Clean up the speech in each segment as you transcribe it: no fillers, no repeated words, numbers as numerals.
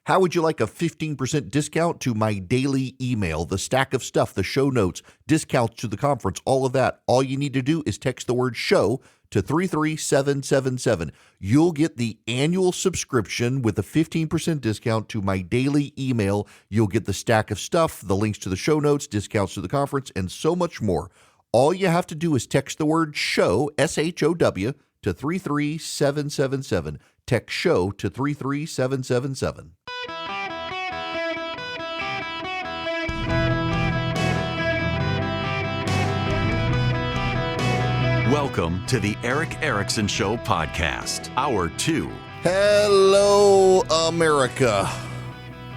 How would you like a 15% discount to my daily email, the stack of stuff, the show notes, discounts to the conference, all of that? All you need to do is text the word show to 33777. You'll get the annual subscription with a 15% discount to my daily email. You'll get the stack of stuff, the links to the show notes, discounts to the conference, and so much more. All you have to do is text the word show, SHOW, to 33777. Text show to 33777. Welcome to the Eric Erickson Show podcast, Hour 2. Hello, America.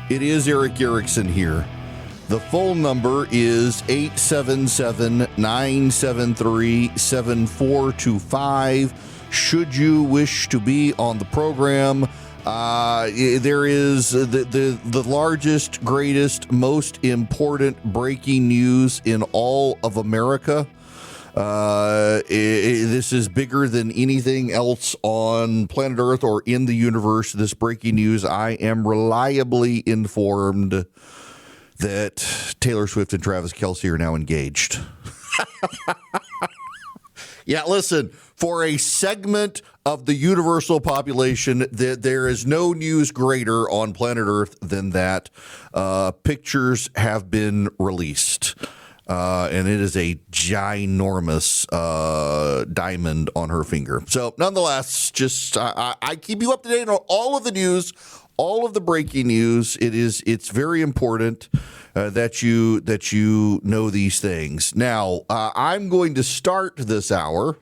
It is Eric Erickson here. The phone number is 877-973-7425. Should you wish to be on the program, there is the largest, greatest, most important breaking news in all of America. This is bigger than anything else on planet Earth or in the universe. This breaking news, I am reliably informed that Taylor Swift and Travis Kelsey are now engaged. Yeah, listen, for a segment of the universal population, there is no news greater on planet Earth than that. Pictures have been released. And it is a ginormous diamond on her finger. So nonetheless, just I keep you up to date on all of the news, all of the breaking news. It's very important that you know these things. Now, I'm going to start this hour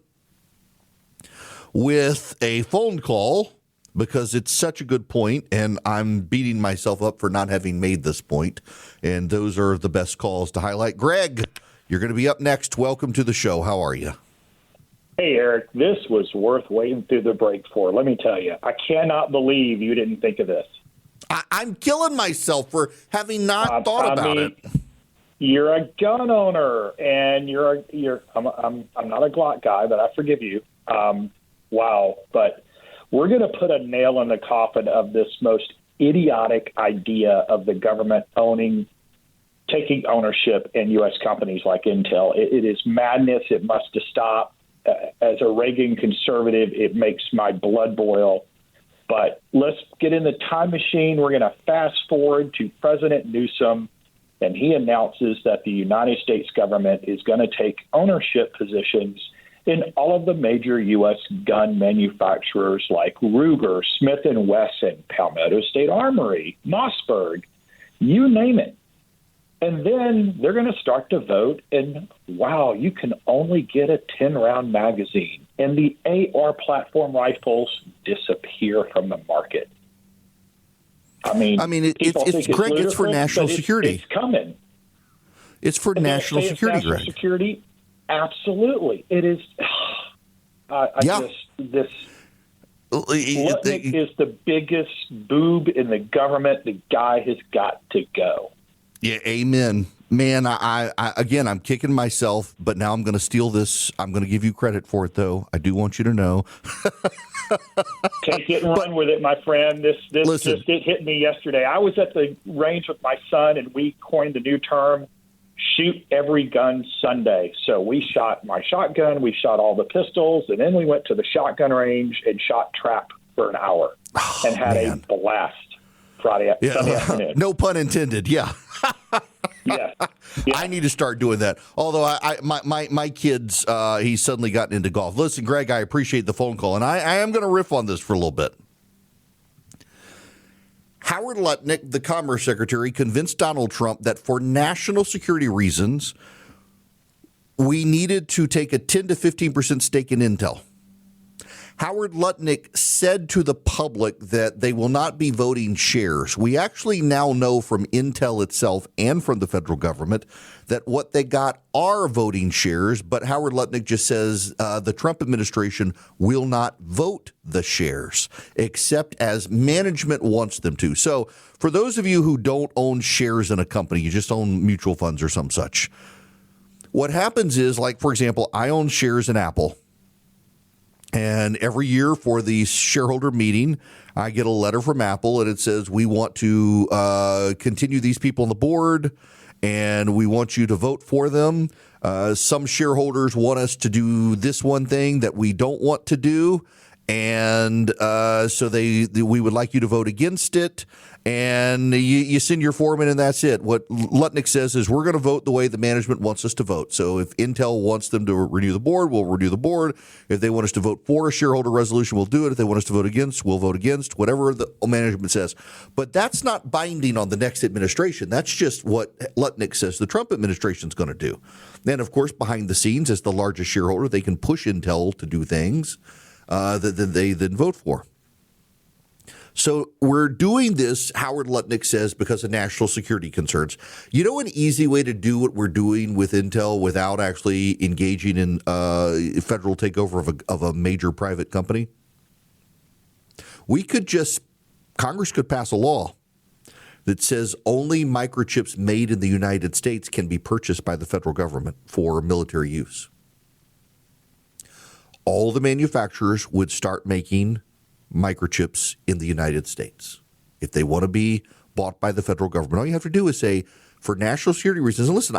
with a phone call because it's such a good point, and I'm beating myself up for not having made this point. And those are the best calls to highlight. Greg, you're going to be up next. Welcome to the show. How are you? Hey, Eric, this was worth waiting through the break for. Let me tell you, I cannot believe you didn't think of this. I'm killing myself for having not thought about it. You're a gun owner, and I'm not a Glock guy, but I forgive you. Wow, but we're going to put a nail in the coffin of this most idiotic idea of the government taking ownership in U.S. companies like Intel. It is madness. It must stop. As a Reagan conservative, it makes my blood boil. But let's get in the time machine. We're going to fast forward to President Newsom, and he announces that the United States government is going to take ownership positions in all of the major U.S. gun manufacturers like Ruger, Smith & Wesson, Palmetto State Armory, Mossberg, you name it. And then they're going to start to vote, and wow, you can only get a 10-round magazine. And the AR platform rifles disappear from the market. I mean, it's Greg, it's for national security. It's coming. It's for national security, Greg. Security, absolutely. It is. Lutnick is the biggest boob in the government. The guy has got to go. Yeah, amen. Man, I again, I'm kicking myself, but now I'm going to steal this. I'm going to give you credit for it, though. I do want you to know. Take it and run with it, my friend. This listen, just hit me yesterday. I was at the range with my son, and we coined the new term, shoot every gun Sunday. So we shot my shotgun, we shot all the pistols, and then we went to the shotgun range and shot trap for an hour and had a blast Sunday afternoon. No pun intended. Yeah. Yeah. I need to start doing that. Although my kids, he's suddenly gotten into golf. Listen, Greg, I appreciate the phone call, and I am going to riff on this for a little bit. Howard Lutnick, the Commerce Secretary, convinced Donald Trump that for national security reasons, we needed to take a 10 to 15% stake in Intel. Howard Lutnick said to the public that they will not be voting shares. We actually now know from Intel itself and from the federal government that what they got are voting shares, but Howard Lutnick just says the Trump administration will not vote the shares, except as management wants them to. So for those of you who don't own shares in a company, you just own mutual funds or some such, what happens is, like, for example, I own shares in Apple. And every year for the shareholder meeting, I get a letter from Apple, and it says, we want to continue these people on the board, and we want you to vote for them. Some shareholders want us to do this one thing that we don't want to do, and so we would like you to vote against it. And you send your form in, and that's it. What Lutnick says is, we're going to vote the way the management wants us to vote. So if Intel wants them to renew the board, we'll renew the board. If they want us to vote for a shareholder resolution, we'll do it. If they want us to vote against, we'll vote against, whatever the management says. But that's not binding on the next administration. That's just what Lutnick says the Trump administration is going to do. Then, of course, behind the scenes, as the largest shareholder, they can push Intel to do things that they then vote for. So we're doing this, Howard Lutnick says, because of national security concerns. You know, an easy way to do what we're doing with Intel without actually engaging in federal takeover of a major private company? Congress could pass a law that says only microchips made in the United States can be purchased by the federal government for military use. All the manufacturers would start making microchips in the United States. If they want to be bought by the federal government, all you have to do is say, for national security reasons, and listen,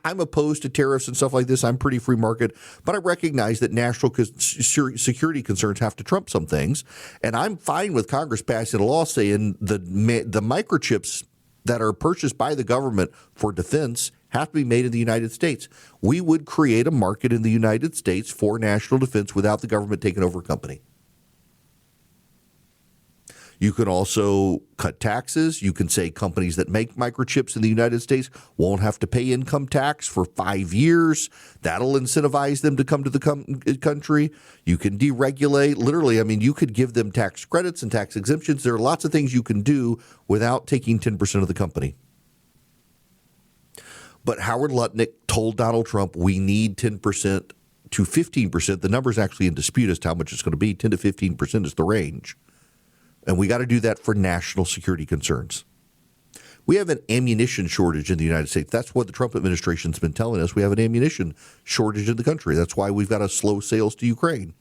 I'm opposed to tariffs and stuff like this. I'm pretty free market, but I recognize that national security concerns have to trump some things. And I'm fine with Congress passing a law saying the microchips that are purchased by the government for defense have to be made in the United States. We would create a market in the United States for national defense without the government taking over a company. You can also cut taxes. You can say companies that make microchips in the United States won't have to pay income tax for 5 years. That'll incentivize them to come to the country. You can deregulate. Literally, I mean, you could give them tax credits and tax exemptions. There are lots of things you can do without taking 10% of the company. But Howard Lutnick told Donald Trump, we need 10% to 15%. The number is actually in dispute as to how much it's going to be. 10 to 15% is the range. And we got to do that for national security concerns. We have an ammunition shortage in the United States. That's what the Trump administration's been telling us. We have an ammunition shortage in the country. That's why we've got to slow sales to Ukraine.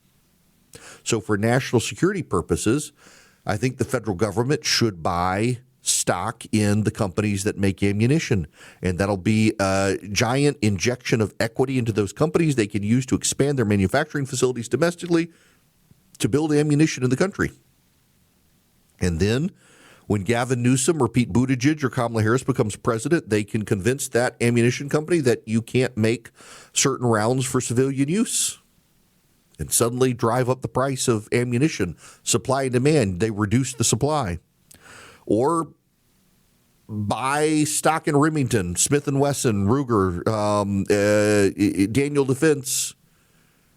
So for national security purposes, I think the federal government should buy stock in the companies that make ammunition. And that'll be a giant injection of equity into those companies they can use to expand their manufacturing facilities domestically to build ammunition in the country. And then when Gavin Newsom or Pete Buttigieg or Kamala Harris becomes president, they can convince that ammunition company that you can't make certain rounds for civilian use and suddenly drive up the price of ammunition. Supply and demand, they reduce the supply. Or buy stock in Remington, Smith & Wesson, Ruger, Daniel Defense,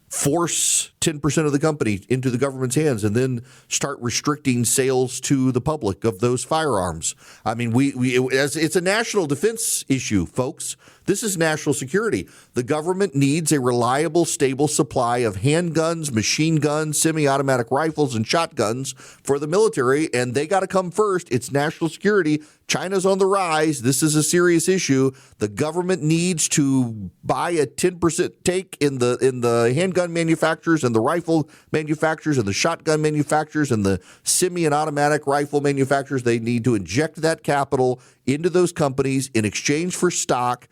force 10% of the company into the government's hands and then start restricting sales to the public of those firearms. I mean, it's a national defense issue, folks. This is national security. The government needs a reliable, stable supply of handguns, machine guns, semi-automatic rifles, and shotguns for the military, and they got to come first. It's national security. China's on the rise. This is a serious issue. The government needs to buy a 10% take in the handgun manufacturers and the rifle manufacturers and the shotgun manufacturers and the semi and automatic rifle manufacturers. They need to inject that capital into those companies in exchange for stock,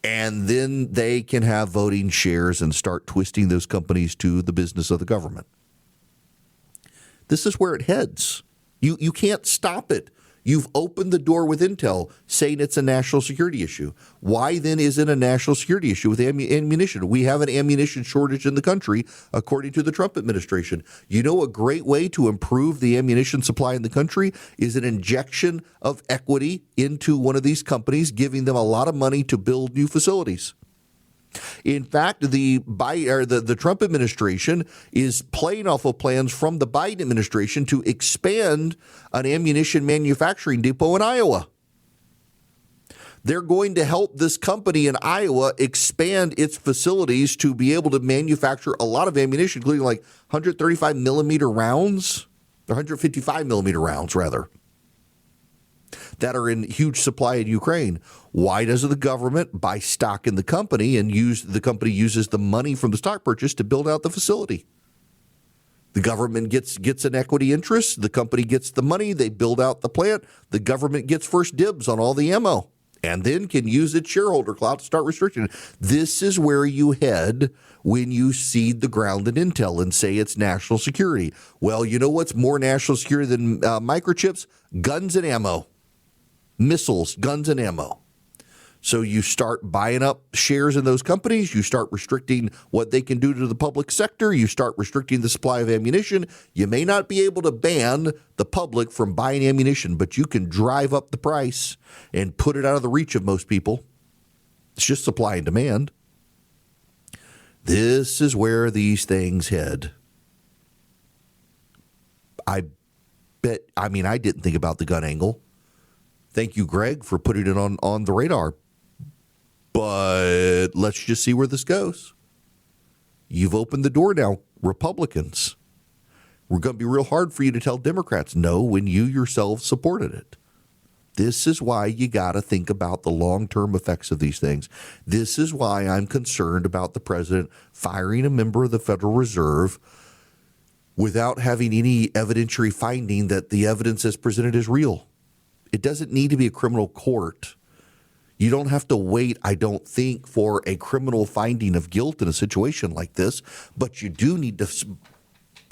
and then they can have voting shares and start twisting those companies to the business of the government. This is where it heads. You can't stop it. You've opened the door with Intel saying it's a national security issue. Why then is it a national security issue with ammunition? We have an ammunition shortage in the country, according to the Trump administration. You know, a great way to improve the ammunition supply in the country is an injection of equity into one of these companies, giving them a lot of money to build new facilities. In fact, the Trump administration is playing off of plans from the Biden administration to expand an ammunition manufacturing depot in Iowa. They're going to help this company in Iowa expand its facilities to be able to manufacture a lot of ammunition, including like 135 millimeter rounds, or 155 millimeter rounds, rather, that are in huge supply in Ukraine. Why doesn't the government buy stock in the company and the company uses the money from the stock purchase to build out the facility? The government gets an equity interest. The company gets the money. They build out the plant. The government gets first dibs on all the ammo and then can use its shareholder clout to start restricting it. This is where you head when you cede the ground in intel and say it's national security. Well, you know what's more national security than microchips? Guns and ammo. Missiles, guns and ammo. So you start buying up shares in those companies. You start restricting what they can do to the public sector. You start restricting the supply of ammunition. You may not be able to ban the public from buying ammunition, but you can drive up the price and put it out of the reach of most people. It's just supply and demand. This is where these things head. I didn't think about the gun angle. Thank you, Greg, for putting it on the radar. But let's just see where this goes. You've opened the door now, Republicans. We're going to be real hard for you to tell Democrats no when you yourselves supported it. This is why you got to think about the long-term effects of these things. This is why I'm concerned about the president firing a member of the Federal Reserve without having any evidentiary finding that the evidence as presented is real. It doesn't need to be a criminal court. You don't have to wait, I don't think, for a criminal finding of guilt in a situation like this, but you do need to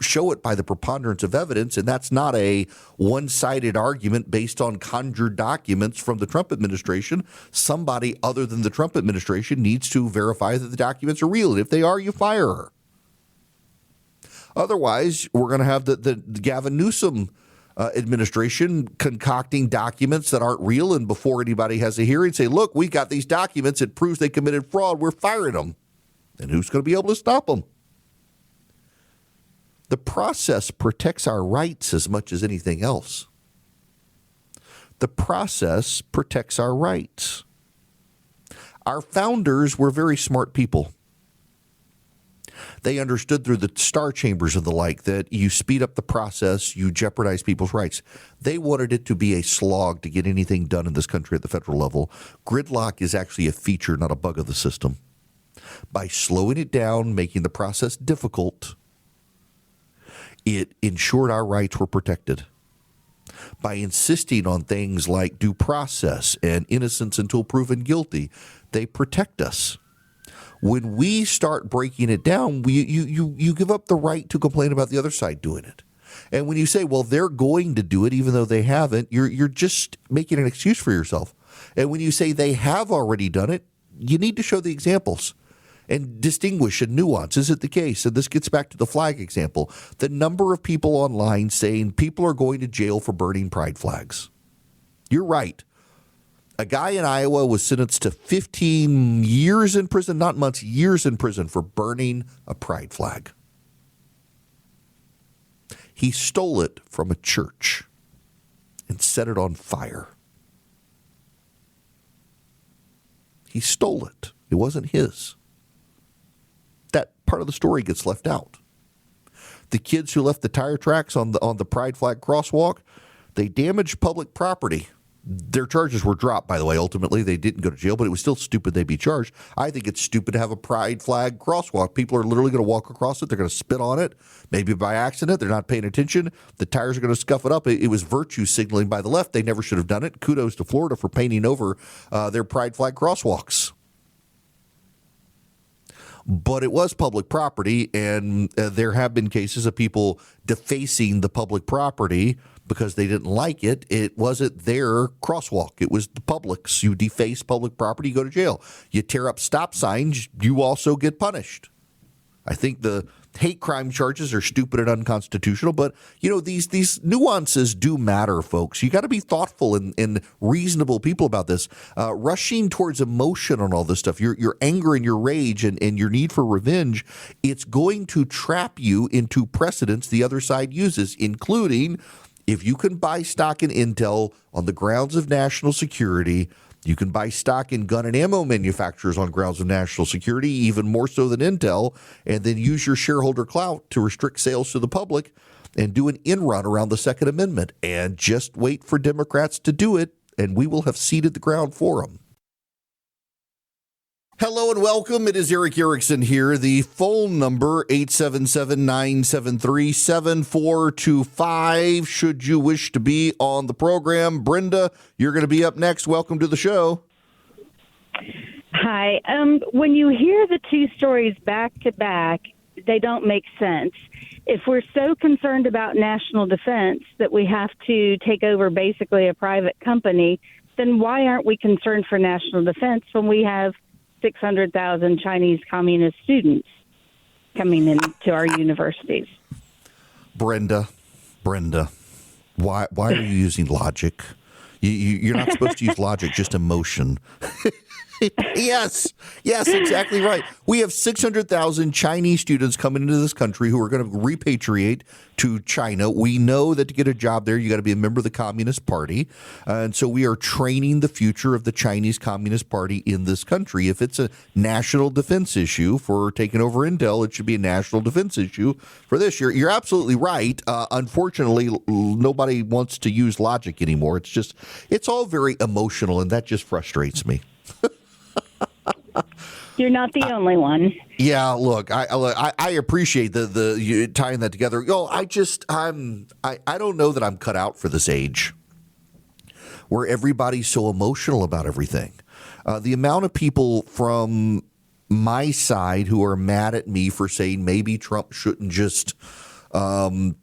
show it by the preponderance of evidence, and that's not a one-sided argument based on conjured documents from the Trump administration. Somebody other than the Trump administration needs to verify that the documents are real, and if they are, you fire her. Otherwise, we're going to have the Gavin Newsom administration concocting documents that aren't real, and before anybody has a hearing, say, look, we got these documents. It proves they committed fraud. We're firing them. And who's going to be able to stop them? The process protects our rights as much as anything else. The process protects our rights. Our founders were very smart people. They understood through the star chambers and the like that you speed up the process, you jeopardize people's rights. They wanted it to be a slog to get anything done in this country at the federal level. Gridlock is actually a feature, not a bug of the system. By slowing it down, making the process difficult, it ensured our rights were protected. By insisting on things like due process and innocence until proven guilty, they protect us. When we start breaking it down, you give up the right to complain about the other side doing it. And when you say, well, they're going to do it even though they haven't, you're just making an excuse for yourself. And when you say they have already done it, you need to show the examples and distinguish and nuance. Is it the case? And this gets back to the flag example. The number of people online saying people are going to jail for burning pride flags. You're right. A guy in Iowa was sentenced to 15 years in prison, not months, years in prison for burning a pride flag. He stole it from a church and set it on fire. He stole it. It wasn't his. That part of the story gets left out. The kids who left the tire tracks on the pride flag crosswalk, they damaged public property. Their charges were dropped, by the way. Ultimately, they didn't go to jail, but it was still stupid they'd be charged. I think it's stupid to have a pride flag crosswalk. People are literally going to walk across it. They're going to spit on it, maybe by accident. They're not paying attention. The tires are going to scuff it up. It was virtue signaling by the left. They never should have done it. Kudos to Florida for painting over their pride flag crosswalks. But it was public property, and there have been cases of people defacing the public property because they didn't like it. It wasn't their crosswalk. It was the public's. You deface public property, you go to jail. You tear up stop signs, you also get punished. I think the hate crime charges are stupid and unconstitutional, but these nuances do matter, folks. You got to be thoughtful and reasonable people about this. Rushing towards emotion on all this stuff, your anger and your rage and your need for revenge, it's going to trap you into precedents the other side uses, including if you can buy stock in Intel on the grounds of national security. You can buy stock in gun and ammo manufacturers on grounds of national security, even more so than Intel, and then use your shareholder clout to restrict sales to the public and do an in-run around the Second Amendment. And just wait for Democrats to do it, and we will have ceded the ground for them. Hello and welcome. It is Eric Erickson here. The phone number, 877-973-7425. Should you wish to be on the program. Brenda, you're going to be up next. Welcome to the show. Hi. When you hear the two stories back to back, they don't make sense. If we're so concerned about national defense that we have to take over basically a private company, then why aren't we concerned for national defense when we have 600,000 Chinese communist students coming into our universities? Brenda, why are you using logic? You're not supposed to use logic, just emotion. Yes, exactly right. We have 600,000 Chinese students coming into this country who are going to repatriate to China. We know that to get a job there, you got to be a member of the Communist Party. And so we are training the future of the Chinese Communist Party in this country. If it's a national defense issue for taking over Intel, it should be a national defense issue for this year. You're absolutely right. Unfortunately, nobody wants to use logic anymore. It's all very emotional, and that just frustrates me. You're not the only one. Yeah, look, I appreciate the you tying that together. I don't know that I'm cut out for this age where everybody's so emotional about everything. The amount of people from my side who are mad at me for saying maybe Trump shouldn't just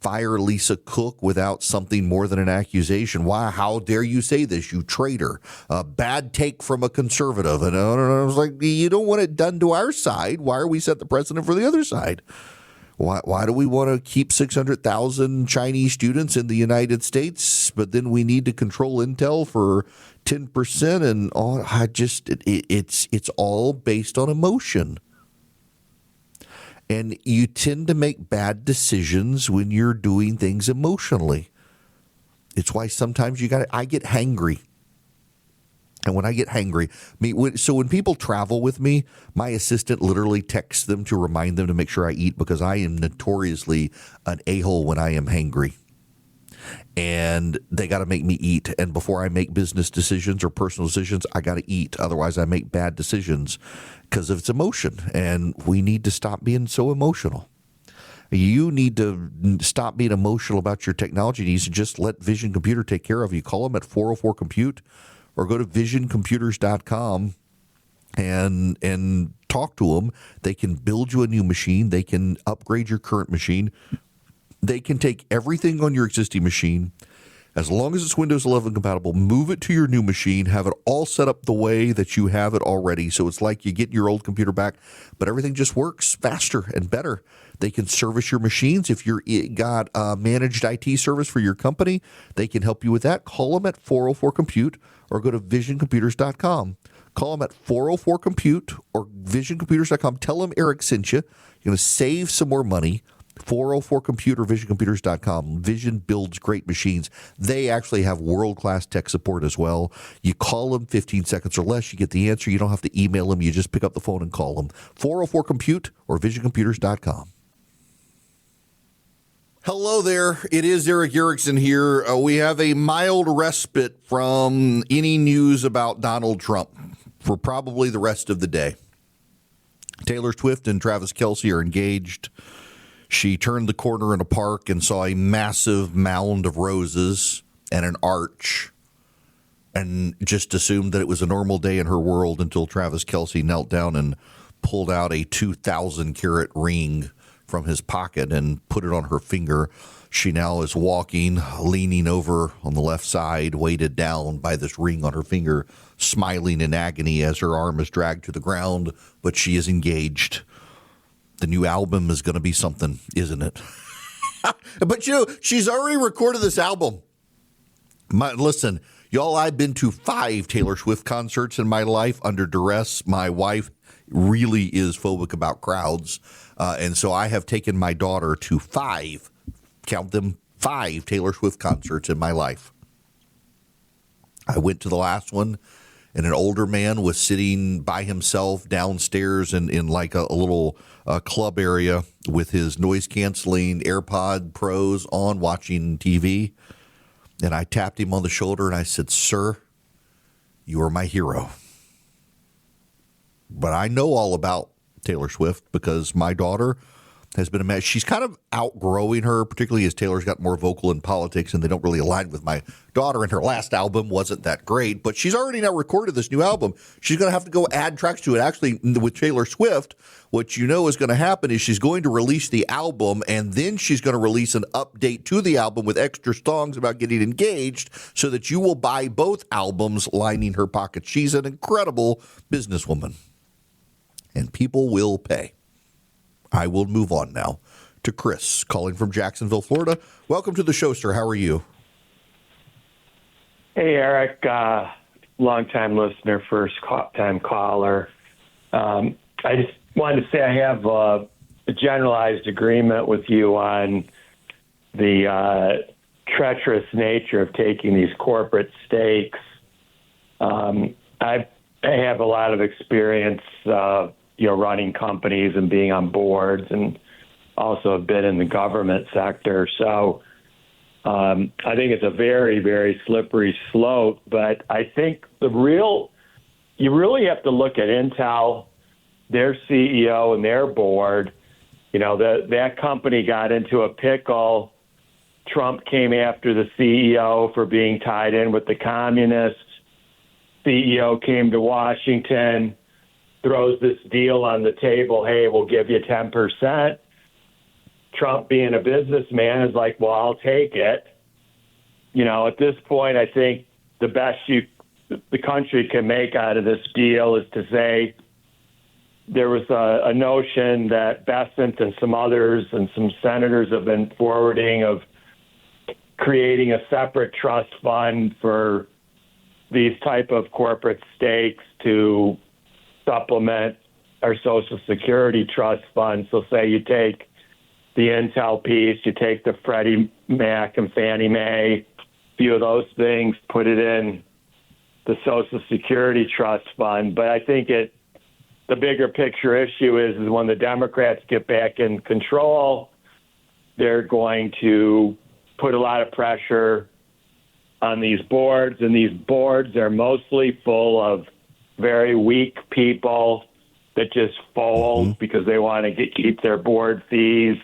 fire Lisa Cook without something more than an accusation. Why? How dare you say this, you traitor? A bad take from a conservative. And I was like, you don't want it done to our side. Why are we set the precedent for the other side? Why do we want to keep 600,000 Chinese students in the United States, but then we need to control Intel for 10%? And all, it's all based on emotion. And you tend to make bad decisions when you're doing things emotionally. It's why sometimes I get hangry. And when I get hangry, when people travel with me, my assistant literally texts them to remind them to make sure I eat, because I am notoriously an a-hole when I am hangry. And they got to make me eat. And before I make business decisions or personal decisions, I got to eat. Otherwise, I make bad decisions because of its emotion. And we need to stop being so emotional. You need to stop being emotional about your technology needs and just let Vision Computer take care of you. Call them at 404-COMPUTE or go to visioncomputers.com and talk to them. They can build you a new machine. They can upgrade your current machine. They can take everything on your existing machine, as long as it's Windows 11 compatible, move it to your new machine, have it all set up the way that you have it already. So it's like you get your old computer back, but everything just works faster and better. They can service your machines. If you're got a managed IT service for your company, they can help you with that. Call them at 404-COMPUTE or go to visioncomputers.com. Call them at 404-COMPUTE or visioncomputers.com. Tell them Eric sent you. You're going to save some more money. 404-COMPUTE or visioncomputers.com. Vision builds great machines. They actually have world-class tech support as well. You call them 15 seconds or less, you get the answer. You don't have to email them. You just pick up the phone and call them. 404-COMPUTE or visioncomputers.com. Hello there. It is Eric Erickson here. We have a mild respite from any news about Donald Trump for probably the rest of the day. Taylor Swift and Travis Kelsey are engaged. She turned the corner in a park and saw a massive mound of roses and an arch and just assumed that it was a normal day in her world until Travis Kelsey knelt down and pulled out a 2,000-carat ring from his pocket and put it on her finger. She now is walking, leaning over on the left side, weighted down by this ring on her finger, smiling in agony as her arm is dragged to the ground, but she is engaged. The new album is going to be something, isn't it? But, she's already recorded this album. Listen, y'all, I've been to 5 Taylor Swift concerts in my life under duress. My wife really is phobic about crowds. And so I have taken my daughter to 5, count them, 5 Taylor Swift concerts in my life. I went to the last one, and an older man was sitting by himself downstairs in like a little club area with his noise-canceling AirPod Pros on watching TV. And I tapped him on the shoulder and I said, "Sir, you are my hero." but I know all about Taylor Swift because my daughter has been she's kind of outgrowing her, particularly as Taylor's got more vocal in politics, and they don't really align with my daughter. And her last album wasn't that great, but she's already now recorded this new album. She's going to have to go add tracks to it. Actually, with Taylor Swift, what you know is going to happen is she's going to release the album, and then she's going to release an update to the album with extra songs about getting engaged so that you will buy both albums lining her pockets. She's an incredible businesswoman, and people will pay. I will move on now to Chris, calling from Jacksonville, Florida. Welcome to the show, sir. How are you? Hey, Eric. Long-time listener, first-time caller. I just wanted to say I have a generalized agreement with you on the treacherous nature of taking these corporate stakes. I have a lot of experience running companies and being on boards, and also have been in the government sector. So I think it's a very, very slippery slope. But I think you really have to look at Intel, their CEO and their board. That company got into a pickle. Trump came after the CEO for being tied in with the communists. CEO came to Washington, throws this deal on the table. Hey, we'll give you 10%. Trump, being a businessman, is like, well, I'll take it. At this point, I think the best the country can make out of this deal is to say there was a notion that Bessent and some others and some senators have been forwarding of creating a separate trust fund for these type of corporate stakes to supplement our Social Security trust fund. So say you take the Intel piece, you take the Freddie Mac and Fannie Mae, a few of those things, put it in the Social Security trust fund. But I think the bigger picture issue is when the Democrats get back in control, they're going to put a lot of pressure on these boards, and these boards are mostly full of very weak people that just fold because they want to keep their board fees.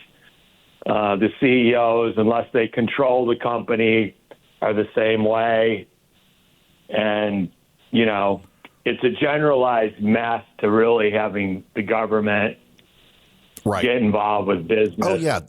The CEOs, unless they control the company, are the same way. And, it's a generalized mess to really having the government get involved with business. Oh, yeah.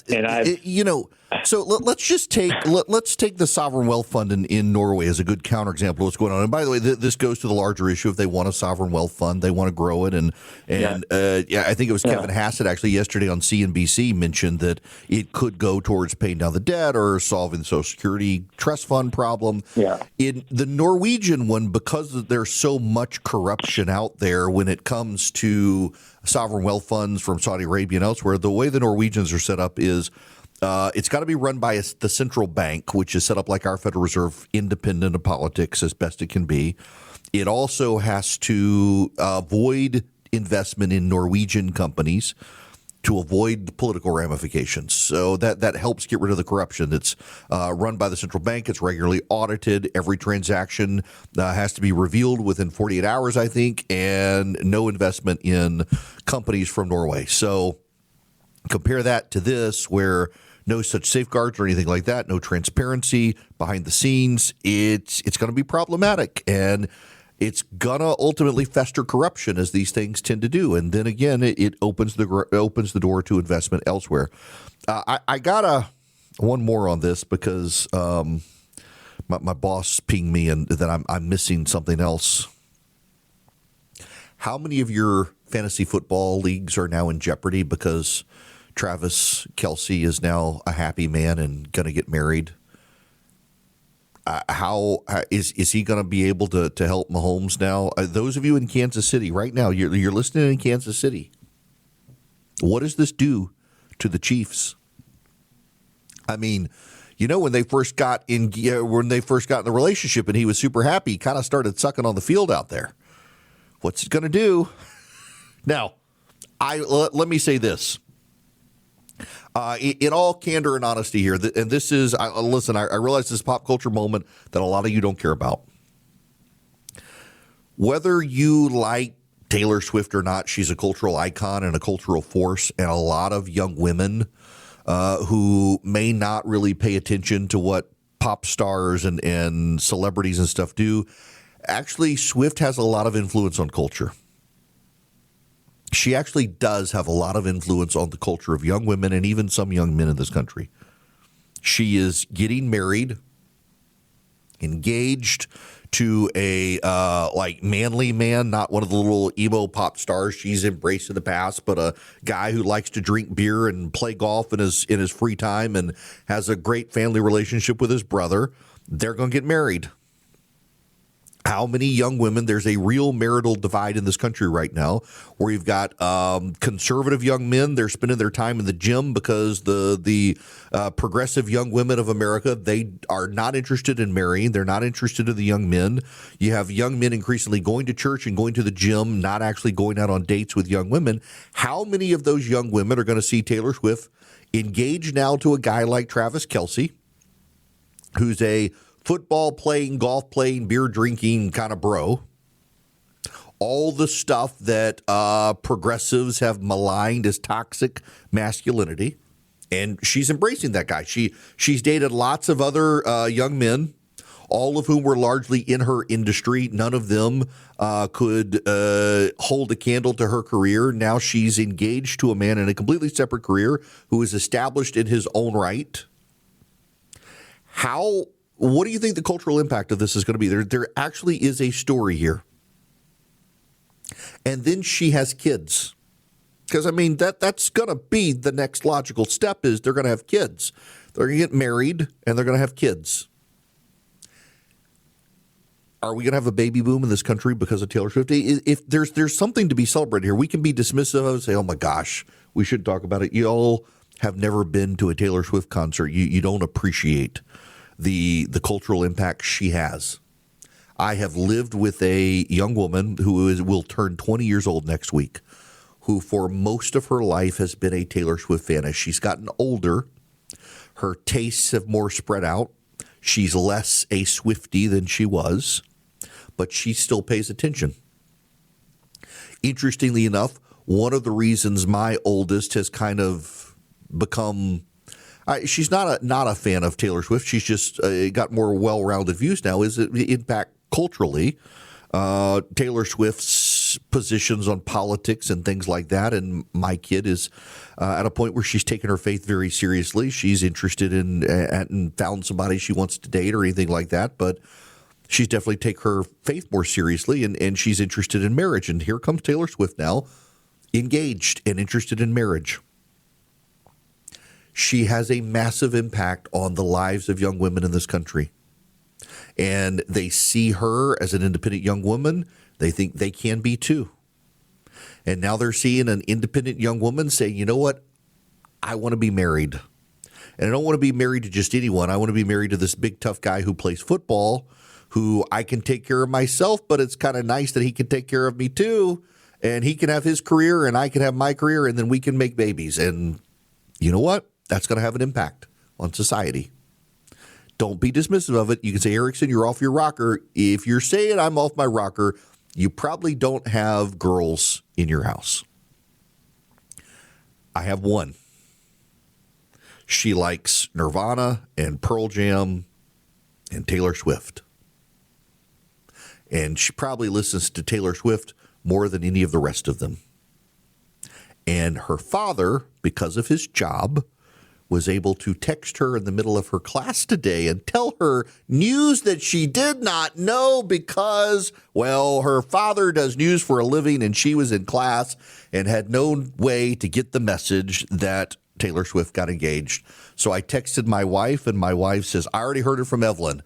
So let's take the sovereign wealth fund in Norway as a good counterexample of what's going on. And by the way, this goes to the larger issue. If they want a sovereign wealth fund, they want to grow it. I think it was Kevin Hassett actually yesterday on CNBC mentioned that it could go towards paying down the debt or solving the Social Security trust fund problem. Yeah. In the Norwegian one, because there's so much corruption out there when it comes to sovereign wealth funds from Saudi Arabia and elsewhere, the way the Norwegians are set up is it's got to be run by the central bank, which is set up like our Federal Reserve, independent of politics as best it can be. It also has to avoid investment in Norwegian companies to avoid the political ramifications. So that helps get rid of the corruption. It's run by the central bank. It's regularly audited. Every transaction has to be revealed within 48 hours, I think, and no investment in companies from Norway. So compare that to this, where no such safeguards or anything like that, no transparency behind the scenes. It's going to be problematic, and it's going to ultimately fester corruption, as these things tend to do. And then again, it opens the door to investment elsewhere. I got one more on this because my boss pinged me and that I'm missing something else. How many of your fantasy football leagues are now in jeopardy because Travis Kelsey is now a happy man and going to get married? How is he going to be able to help Mahomes now? Those of you in Kansas City right now, you're listening in Kansas City. What does this do to the Chiefs? I mean, when they first got in the relationship and he was super happy, he kind of started sucking on the field out there. What's it going to do? Now, let me say this. In all candor and honesty here, and this is, listen, I realize this is a pop culture moment that a lot of you don't care about. Whether you like Taylor Swift or not, she's a cultural icon and a cultural force, and a lot of young women who may not really pay attention to what pop stars and celebrities and stuff do. Actually, Swift has a lot of influence on culture. She actually does have a lot of influence on the culture of young women and even some young men in this country. She is getting married, engaged to a manly man, not one of the little emo pop stars she's embraced in the past, but a guy who likes to drink beer and play golf in his free time and has a great family relationship with his brother. They're going to get married. How many young women? There's a real marital divide in this country right now where you've got conservative young men. They're spending their time in the gym because the progressive young women of America, they are not interested in marrying. They're not interested in the young men. You have young men increasingly going to church and going to the gym, not actually going out on dates with young women. How many of those young women are going to see Taylor Swift engaged now to a guy like Travis Kelsey, who's a football playing, golf playing, beer drinking kind of bro? All the stuff that progressives have maligned as toxic masculinity. And she's embracing that guy. She's dated lots of other young men, all of whom were largely in her industry. None of them could hold a candle to her career. Now she's engaged to a man in a completely separate career who is established in his own right. What do you think the cultural impact of this is going to be? There actually is a story here. And then she has kids. Because, I mean, that's going to be the next logical step is they're going to have kids. They're going to get married, and they're going to have kids. Are we going to have a baby boom in this country because of Taylor Swift? If there's something to be celebrated here, we can be dismissive of it and say, oh, my gosh, we shouldn't talk about it. You all have never been to a Taylor Swift concert. You don't appreciate the cultural impact she has. I have lived with a young woman who will turn 20 years old next week, who for most of her life has been a Taylor Swift fan. As she's gotten older, her tastes have more spread out. She's less a Swiftie than she was, but she still pays attention. Interestingly enough, one of the reasons my oldest has kind of become she's not a fan of Taylor Swift. She's just got more well-rounded views now. Is it impact culturally? Taylor Swift's positions on politics and things like that. And my kid is at a point where she's taken her faith very seriously. She's interested in and found somebody she wants to date or anything like that. But she's definitely take her faith more seriously, and she's interested in marriage. And here comes Taylor Swift now, engaged and interested in marriage. She has a massive impact on the lives of young women in this country. And they see her as an independent young woman. They think they can be too. And now they're seeing an independent young woman say, you know what? I want to be married. And I don't want to be married to just anyone. I want to be married to this big, tough guy who plays football, who I can take care of myself, but it's kind of nice that he can take care of me too. And he can have his career and I can have my career, and then we can make babies. And you know what? That's going to have an impact on society. Don't be dismissive of it. You can say, Erickson, you're off your rocker. If you're saying I'm off my rocker, you probably don't have girls in your house. I have one. She likes Nirvana and Pearl Jam and Taylor Swift. And she probably listens to Taylor Swift more than any of the rest of them. And her father, because of his job, was able to text her in the middle of her class today and tell her news that she did not know because, well, her father does news for a living and she was in class and had no way to get the message that Taylor Swift got engaged. So I texted my wife, and my wife says, I already heard it from Evelyn.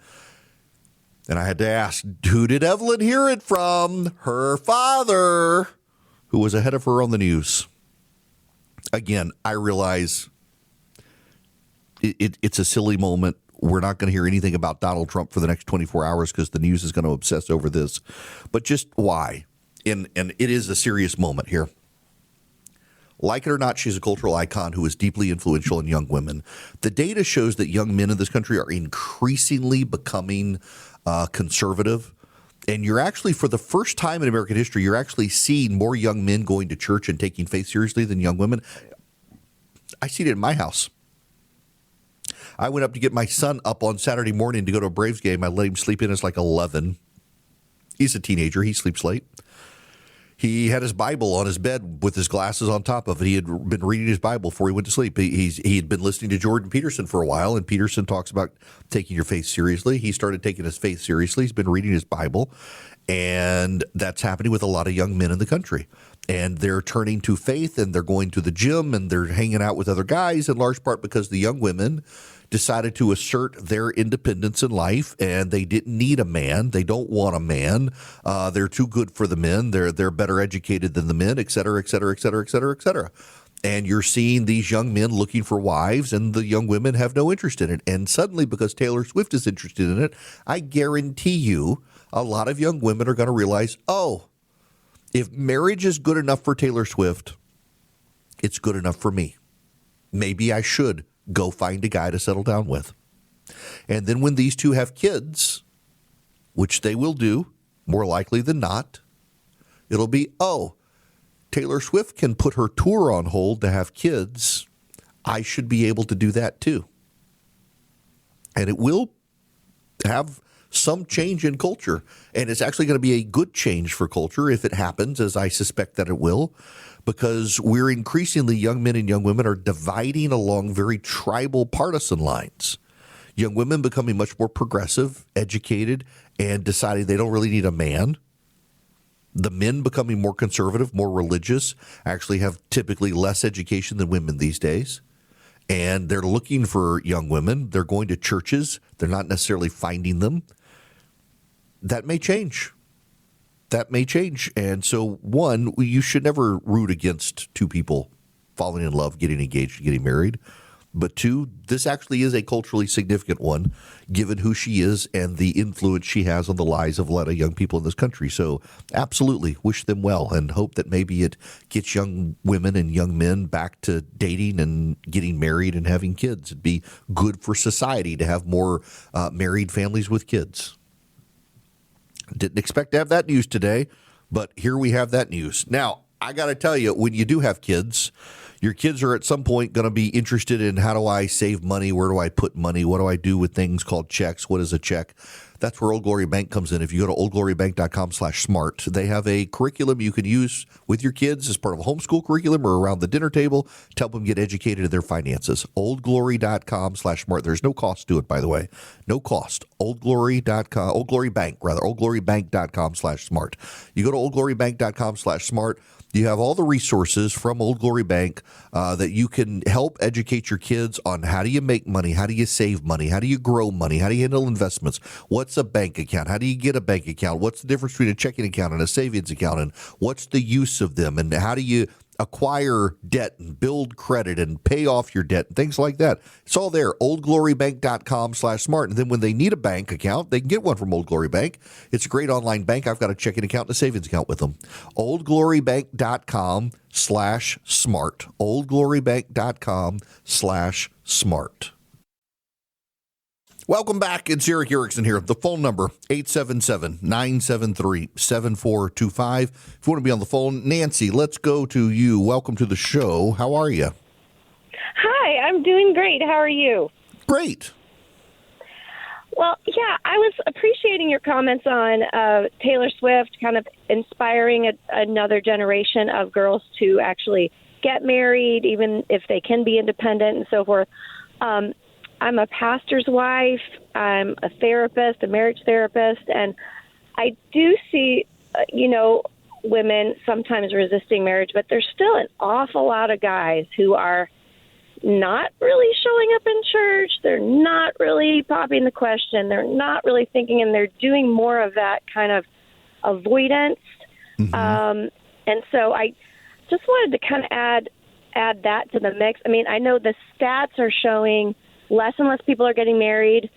And I had to ask, who did Evelyn hear it from? Her father, who was ahead of her on the news. Again, I realize it's a silly moment. We're not going to hear anything about Donald Trump for the next 24 hours because the news is going to obsess over this. But just why? And it is a serious moment here. Like it or not, she's a cultural icon who is deeply influential in young women. The data shows that young men in this country are increasingly becoming conservative. And you're actually, for the first time in American history, you're actually seeing more young men going to church and taking faith seriously than young women. I see it in my house. I went up to get my son up on Saturday morning to go to a Braves game. I let him sleep in. It's like 11. He's a teenager. He sleeps late. He had his Bible on his bed with his glasses on top of it. He had been reading his Bible before he went to sleep. He had been listening to Jordan Peterson for a while, and Peterson talks about taking your faith seriously. He started taking his faith seriously. He's been reading his Bible, and that's happening with a lot of young men in the country. And they're turning to faith, and they're going to the gym, and they're hanging out with other guys, in large part because the young women decided to assert their independence in life, and they didn't need a man. They don't want a man. They're too good for the men. They're better educated than the men, et cetera, et cetera, et cetera, et cetera, et cetera. And you're seeing these young men looking for wives, and the young women have no interest in it. And suddenly, because Taylor Swift is interested in it, I guarantee you a lot of young women are going to realize, oh, if marriage is good enough for Taylor Swift, it's good enough for me. Maybe I should go find a guy to settle down with. And then when these two have kids, which they will do, more likely than not, it'll be, oh, Taylor Swift can put her tour on hold to have kids. I should be able to do that too. And it will have some change in culture. And it's actually going to be a good change for culture if it happens, as I suspect that it will, because we're increasingly, young men and young women are dividing along very tribal partisan lines. Young women becoming much more progressive, educated, and deciding they don't really need a man. The men becoming more conservative, more religious, actually have typically less education than women these days. And they're looking for young women. They're going to churches. They're not necessarily finding them. That may change. That may change. And so, one, you should never root against two people falling in love, getting engaged, getting married. But two, this actually is a culturally significant one, given who she is and the influence she has on the lives of a lot of young people in this country. So absolutely wish them well and hope that maybe it gets young women and young men back to dating and getting married and having kids. It'd be good for society to have more married families with kids. Didn't expect to have that news today, but here we have that news. Now, I got to tell you, when you do have kids, your kids are at some point going to be interested in, how do I save money? Where do I put money? What do I do with things called checks? What is a check? That's where Old Glory Bank comes in. If you go to oldglorybank.com/smart, they have a curriculum you can use with your kids as part of a homeschool curriculum or around the dinner table to help them get educated in their finances. oldglory.com/smart. There's no cost to it, by the way. No cost. oldglorybank.com/smart. You go to oldglorybank.com/smart. You have all the resources from Old Glory Bank that you can help educate your kids on how do you make money, how do you save money, how do you grow money, how do you handle investments, what's a bank account, how do you get a bank account, what's the difference between a checking account and a savings account, and what's the use of them, and how do you acquire debt and build credit and pay off your debt and things like that. It's all there, oldglorybank.com/smart. And then when they need a bank account, they can get one from Old Glory Bank. It's a great online bank. I've got a checking account and a savings account with them. oldglorybank.com/smart. oldglorybank.com/smart. Welcome back. It's Eric Erickson here. The phone number, 877-973-7425. If you want to be on the phone, Nancy, let's go to you. Welcome to the show. How are you? Hi, I'm doing great. How are you? Great. Well, yeah, I was appreciating your comments on Taylor Swift kind of inspiring another generation of girls to actually get married, even if they can be independent and so forth. I'm a pastor's wife. I'm a therapist, a marriage therapist, and I do see, women sometimes resisting marriage, but there's still an awful lot of guys who are not really showing up in church. They're not really popping the question. They're not really thinking, and they're doing more of that kind of avoidance. Mm-hmm. And so I just wanted to kind of add that to the mix. I mean, I know the stats are showing less and less people are getting married,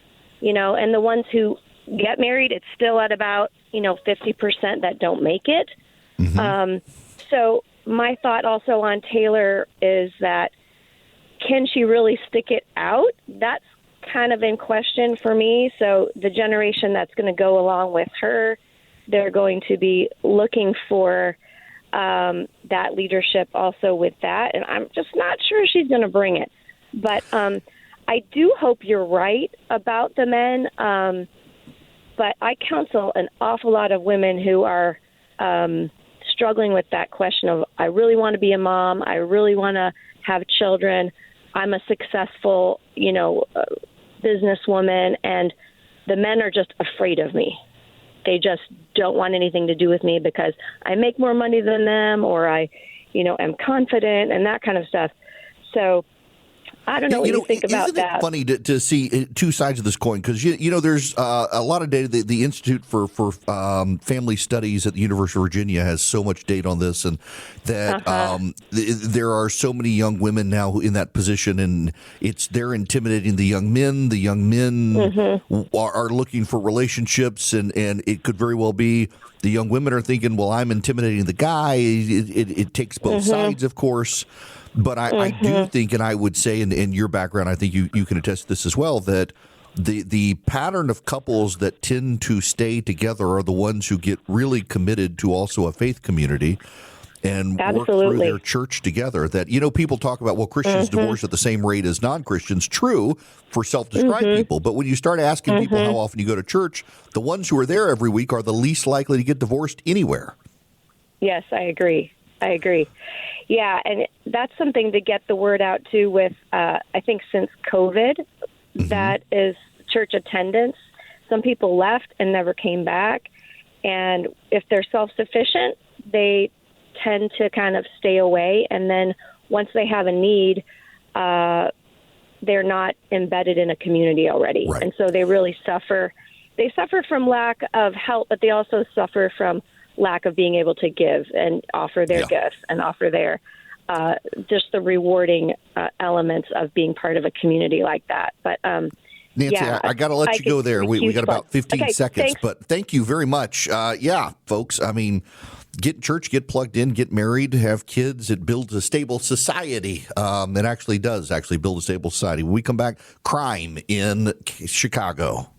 and the ones who get married, it's still at about, 50% that don't make it. Mm-hmm. So my thought also on Taylor is that, can she really stick it out? That's kind of in question for me. So the generation that's going to go along with her, they're going to be looking for that leadership also with that. And I'm just not sure she's going to bring it. But I do hope you're right about the men. But I counsel an awful lot of women who are struggling with that question of, I really want to be a mom. I really want to have children. I'm a successful, businesswoman, and the men are just afraid of me. They just don't want anything to do with me because I make more money than them, or I, am confident and that kind of stuff. So I don't know what you think about isn't that. It funny to see two sides of this coin? Because, there's a lot of data. The Institute for Family Studies at the University of Virginia has so much data on this, and that there are so many young women now in that position, and they're intimidating the young men. The young men are looking for relationships, and it could very well be the young women are thinking, well, I'm intimidating the guy. It takes both sides, of course. But I do think, and I would say in your background, I think you can attest to this as well, that the pattern of couples that tend to stay together are the ones who get really committed to also a faith community and work through their church together. That, people talk about, well, Christians divorce at the same rate as non-Christians. True for self-described people. But when you start asking people how often you go to church, the ones who are there every week are the least likely to get divorced anywhere. Yes, I agree. Yeah, and that's something to get the word out too with, I think since COVID, that is church attendance. Some people left and never came back. And if they're self-sufficient, they tend to kind of stay away. And then once they have a need, they're not embedded in a community already. Right. And so they really suffer. They suffer from lack of help, but they also suffer from lack of being able to give and offer their gifts and offer their just the rewarding elements of being part of a community like that. But Nancy, I got to let you go there. We got about 15 seconds, thanks. But thank you very much. Folks, I mean, get in church, get plugged in, get married, have kids. It builds a stable society. It actually does build a stable society. When we come back, crime in Chicago.